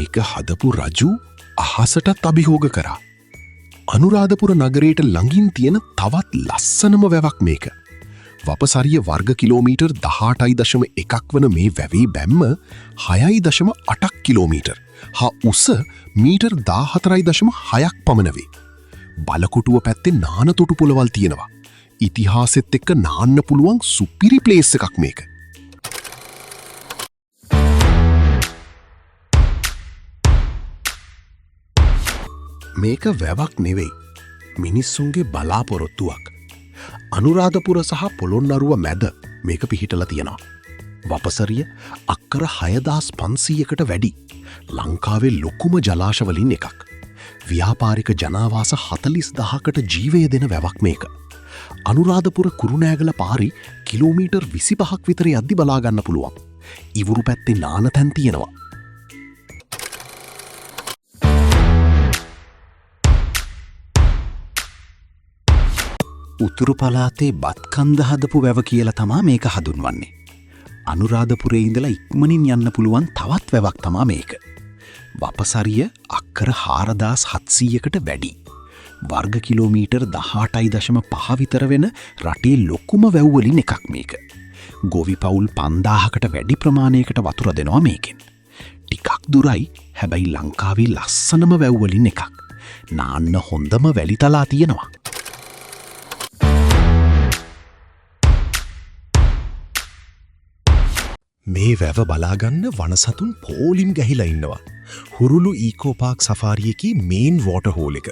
ඒක හදපු රජු අහසටත් අභියෝග කරා. අනුරාධපුර නගරයට ළඟින් තියෙන තවත් ලස්සනම වැවක් මේක. වපසරිය වර්ග කිලෝමීටර් 18.1ක් වන මේ වැවේ බැම්ම 6.8 කිලෝමීටර් හා උස මීටර් 14.6ක් පමණ වේ. බලකොටුව පැත්තේ නාන තොටු පොළවල් තියෙනවා. ඉතිහාසෙත් එක්ක නාන්න පුළුවන් සුපිරි ප්ලේස් එකක් මේක. මේක වැවක් නෙවෙයි. මිනිස්සුන්ගේ බලාපොරොත්තුවක්. අනුරාධපුර සහ පොළොන්නරුව මැද මේක පිහිටලා තියෙනවා. වපසරිය අක්කර 6500කට වැඩි. ලංකාවේ ලොකුම ජලාශවලින් එකක්. ව්‍යාපාරික ජනාවාස 40000කට ජීවය දෙන වැවක් මේක. අනුරාධපුර කුරුණෑගල පාරි කිලෝමීටර් 25ක් විතර යද්දි බලා ගන්න පුළුවන්. ඉවුරු පැත්තේ නාන තැන් තියෙනවා. උතුරු පළාතේ බත්කන්ද හදපු වැව කියලා තමා මේක හඳුන්වන්නේ. අනුරාධපුරේ ඉඳලා ඉක්මනින් යන්න පුළුවන් තවත් වැවක් තමා මේක. වපසරිය අක්කර 4700කට වැඩි. වර්ග කිලෝමීටර් 18.5 විතර වෙන රටේ ලොකුම වැව්වලින් එකක් මේක. ගොවි පවුල් 5000කට වැඩි ප්‍රමාණයකට වතුර දෙනවා මේකෙන්. ටිකක් දුරයි, හැබැයි ලංකාවේ ලස්සනම වැව්වලින් එකක්. නාන්න හොඳම වැලිතලා තියෙනවා. මේ වැව බලාගන්න වනසතුන් පෝලිම් ගැහිලා ඉන්නවා. හුරුළු ඊකෝපාක් සෆාරියකි මේන් වෝට හෝල් එක.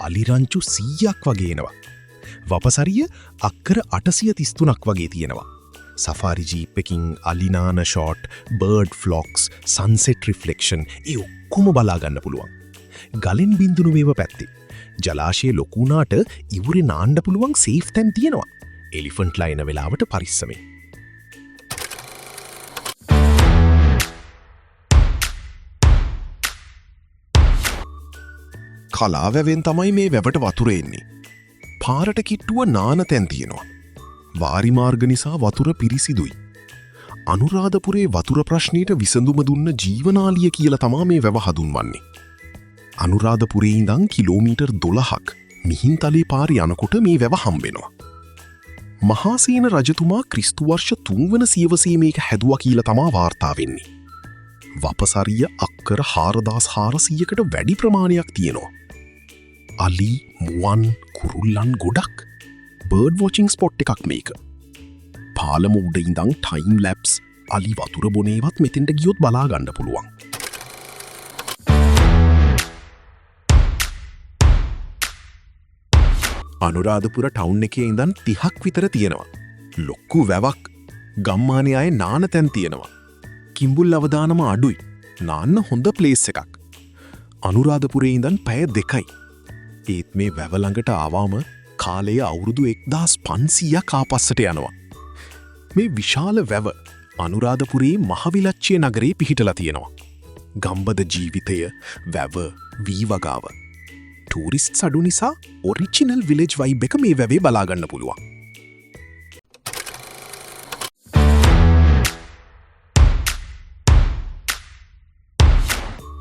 අලිරංචු 100ක් වගේ එනවා. වපසරිය අක්කර 833ක් වගේ තියෙනවා. සෆාරි ජීප් එකකින් අලිනාන ෂොට්, බර්ඩ් ෆ්ලොක්ස්, සන්සෙට් රිෆ්ලෙක්ෂන් ඒ ඔක්කොම බලාගන්න පුළුවන්. ගලෙන් බින්දුණු වේව පැත්තේ. ජලාශයේ ලොකු වුණාට ඉවුරේ නාන්න පුළුවන් සේෆ් තැන් තියෙනවා. එලිෆන්ට් ලයින වෙලාවට පරිස්සමෙන්. කලාවැවෙන් තමයි මේ වැවට වතුර එන්නේ. පාරට කිට්ටුව නාන තැන් තියෙනවා. වාරිමාර්ග නිසා වතුර පිරිසිදුයි. අනුරාධපුරේ වතුර ප්‍රශ්නයට විසඳුම දුන්න ජීවනාලිය කියලා තමා මේ වැව හඳුන්වන්නේ. අනුරාධපුරේ ඉඳන් කිලෝමීටර් 12ක් මිහින්තලේ පාරි යනකොට මේ වැව හම්බෙනවා. මහාසේන රජතුමා ක්‍රිස්තු වර්ෂ 3 වන සියවසේ මේක හැදුවා කියලා තමා වාර්තා වෙන්නේ. වපසරිය අක්කර 4400කට වැඩි ප්‍රමාණයක් තියෙනවා. අලි, මුවන්, කුරුල්ලන් ගොඩක්. බර්ඩ් වොචිං ස්පොට් එකක් මේක. පාලම උඩ ඉඳන් ටයිම් ලැප්ස්, අලි වතුර බොනේවත් මෙතෙන්ට ගියොත් බලා ගන්න පුළුවන්. අනුරාධපුර ටවුන් එකේ ඉඳන් 30ක් විතර තියෙනවා. ලොක්කු වැවක්. ගම්මානේ අය නාන තැන් තියෙනවා. කිඹුල් අවදානම අඩුයි. නාන්න හොඳ ප්ලේස් එකක්. අනුරාධපුරේ ඉඳන් පැය 2යි. ඒත් මේ වැව ළඟට ආවම කාලය අවුරුදු 1500ක් ආපස්සට යනවා. මේ විශාල වැව අනුරාධපුරේ මහවිලච්චේ නගරේ පිහිටලා තියෙනවා. ගම්බද ජීවිතය, වැව, වී වගාව. ටූරිස්ට්ස් අඩු නිසා ඔරිජිනල් විලේජ් වයිබ් එක මේ වැවේ බලා ගන්න පුළුවන්.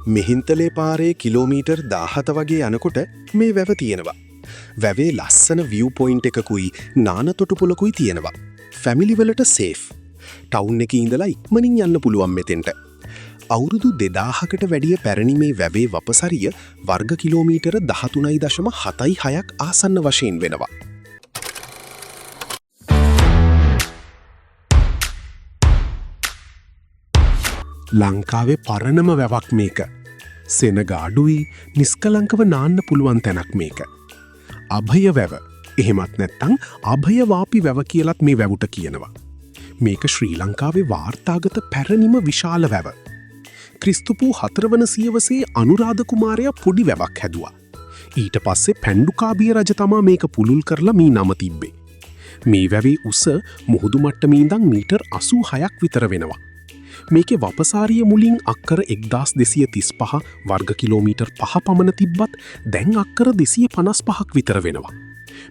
මිහින්තලේ පාරේ කිලෝමීටර් 17 වගේ යනකොට මේ වැව තියෙනවා. වැවේ ලස්සන විව් පොයින්ට් එකකුයි නාන තොටුපොළකුයි තියෙනවා. ෆැමිලි වලට සේෆ්. ටවුන් එකේ ඉඳලා ඉක්මනින් යන්න පුළුවන් මෙතෙන්ට. අවුරුදු 2000කට වැඩිය පැරණි මේ වැවේ වපසරිය වර්ග කිලෝමීටර 13.76ක් ආසන්න වශයෙන් වෙනවා. ලංකාවේ පරණම වැවක් මේක. සෙනග අඩුයි, නිස්කලංකව නාන්න පුළුවන් තැනක් මේක. අභය වැව. එහෙමත් නැත්තං අභයවාපි වැව කියලත් මේ වැවට කියනවා. මේක ශ්‍රී ලංකාවේ වාර්තාගත පැරණිම විශාල වැව. ක්‍රිස්තුපූ 4 වන සියවසේ අනුරාධ කුමාරයා පොඩි වැවක් හැදුවා. ඊට පස්සේ පැණ්ඩුකාභිය රජ තමා මේක පුළුල් කරලා මේ නම තිබ්බේ. මේ වැවේ උස මුහුදු මට්ටමේ ඉඳන් මීටර් 86ක් විතර වෙනවා. මේකේ වපසාරිය මුලින් අක්කර 1235 වර්ග කිලෝමීටර් 5 පමණ තිබ්බත් දැන් අක්කර 255ක් විතර වෙනවා.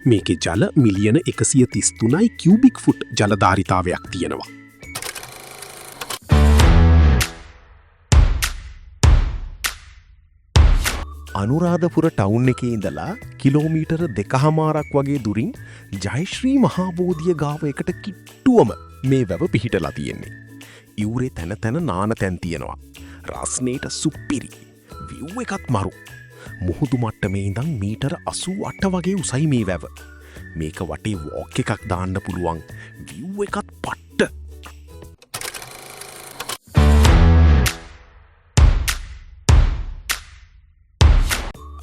මේකේ ජල මිලියන 133යි කියුබික් ෆුට් ජලධාරිතාවයක් තියෙනවා. අනුරාධපුර ටවුන් එකේ ඉඳලා කිලෝමීටර 2.5ක් වගේ දුරින් ජයශ්‍රී මහාබෝධිය ගාව එකට කිට්ටුවම මේ වැව පිහිටලා තියෙන්නේ. ඉවුරේ තැන තැන නාන තැන් තියෙනවා. රස්නේට සුප්පිරි. විව් එකත් මරු. මුහුදු මට්ටමේ ඉඳන් මීටර 88 වගේ උසයි මේ වැව. මේක වටේ වෝක් එකක් දාන්න පුළුවන්. විව් එකත් පට්ට.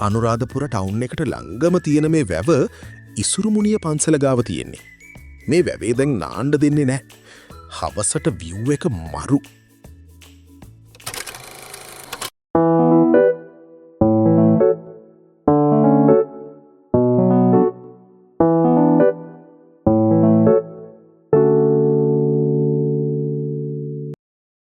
අනුරාධපුර ටවුන් එකට ළඟම තියෙන මේ වැව ඉසුරුමුණිය පන්සල ගාව තියෙන්නේ. මේ වැවේ දැන් නාන්න දෙන්නේ නැහැ. හවසට විව් එක මරු.